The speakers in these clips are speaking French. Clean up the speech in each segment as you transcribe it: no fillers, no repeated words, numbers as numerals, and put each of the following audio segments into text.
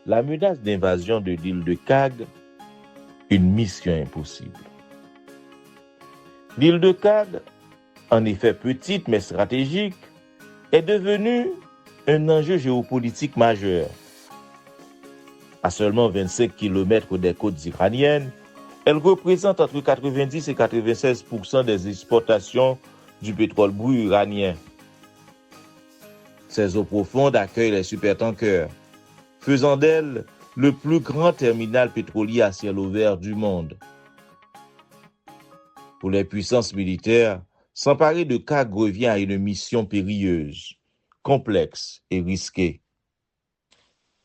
La menace d'invasion de l'île de Cag, une mission impossible. L'île de Cag, en effet petite mais stratégique, est devenue un enjeu géopolitique majeur. À seulement 25 km des côtes iraniennes, elle représente entre 90 et 96% des exportations du pétrole brut iranien. Ses eaux profondes accueillent les supertankers, faisant d'elle le plus grand terminal pétrolier à ciel ouvert du monde. Pour les puissances militaires, s'emparer de Cag revient à une mission périlleuse, complexe et risquée.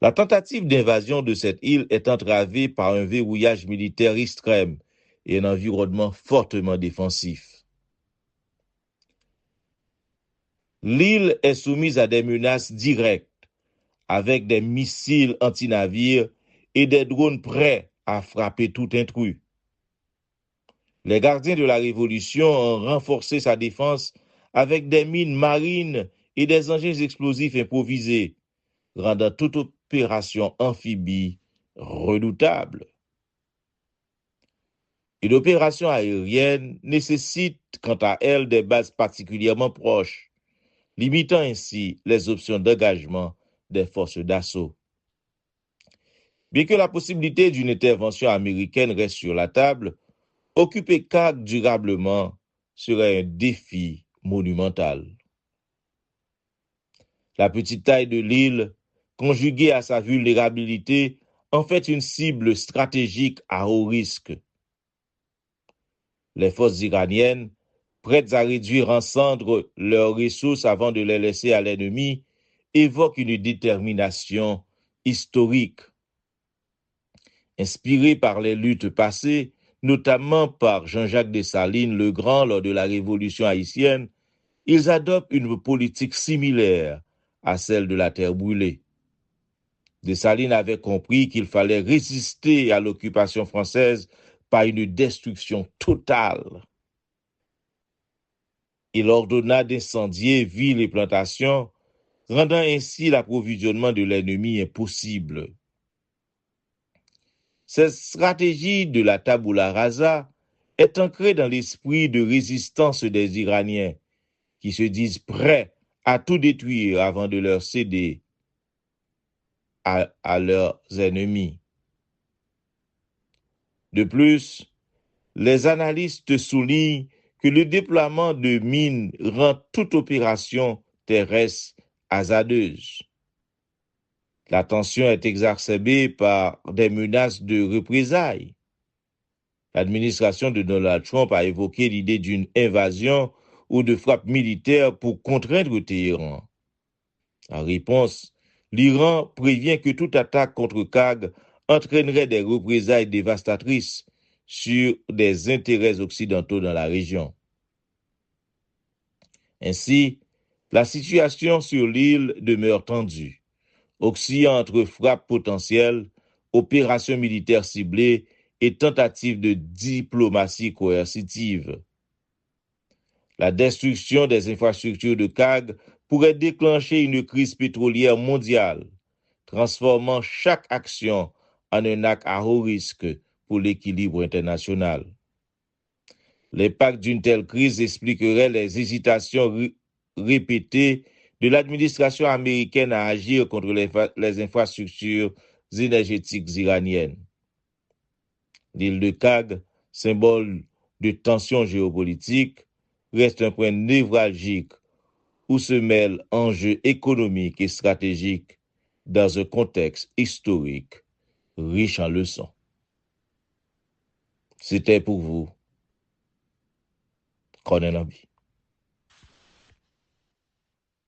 La tentative d'invasion de cette île est entravée par un verrouillage militaire extrême et un environnement fortement défensif. L'île est soumise à des menaces directes, avec des missiles anti-navires et des drones prêts à frapper tout intrus. Les gardiens de la Révolution ont renforcé sa défense avec des mines marines et des engins explosifs improvisés, rendant toute opération amphibie redoutable. Une opération aérienne nécessite, quant à elle, des bases particulièrement proches, limitant ainsi les options d'engagement des forces d'assaut. Bien que la possibilité d'une intervention américaine reste sur la table, occuper Cag durablement serait un défi monumental. La petite taille de l'île, conjuguée à sa vulnérabilité, en fait une cible stratégique à haut risque. Les forces iraniennes, prêtes à réduire en cendres leurs ressources avant de les laisser à l'ennemi, évoquent une détermination historique. Inspirés par les luttes passées, notamment par Jean-Jacques Dessalines le Grand lors de la Révolution haïtienne, ils adoptent une politique similaire à celle de la terre brûlée. Dessalines avait compris qu'il fallait résister à l'occupation française par une destruction totale. Il ordonna d'incendier villes et plantations, rendant ainsi l'approvisionnement de l'ennemi impossible. Cette stratégie de la tabula rasa est ancrée dans l'esprit de résistance des Iraniens, qui se disent prêts à tout détruire avant de leur céder à leurs ennemis. De plus, les analystes soulignent que le déploiement de mines rend toute opération terrestre hasardeuse. La tension est exacerbée par des menaces de représailles. L'administration de Donald Trump a évoqué l'idée d'une invasion ou de frappe militaire pour contraindre Téhéran. En réponse, l'Iran prévient que toute attaque contre Cag entraînerait des représailles dévastatrices sur des intérêts occidentaux dans la région. Ainsi, la situation sur l'île demeure tendue, oscillant entre frappes potentielles, opérations militaires ciblées et tentatives de diplomatie coercitive. La destruction des infrastructures de Cag pourrait déclencher une crise pétrolière mondiale, transformant chaque action en un acte à haut risque pour l'équilibre international. L'impact d'une telle crise expliquerait les hésitations répétées de l'administration américaine à agir contre les infrastructures énergétiques iraniennes. L'île de Cag, symbole de tensions géopolitiques, reste un point névralgique où se mêlent enjeux économiques et stratégiques dans un contexte historique riche en leçons. C'était pour vous, Conan Lambi.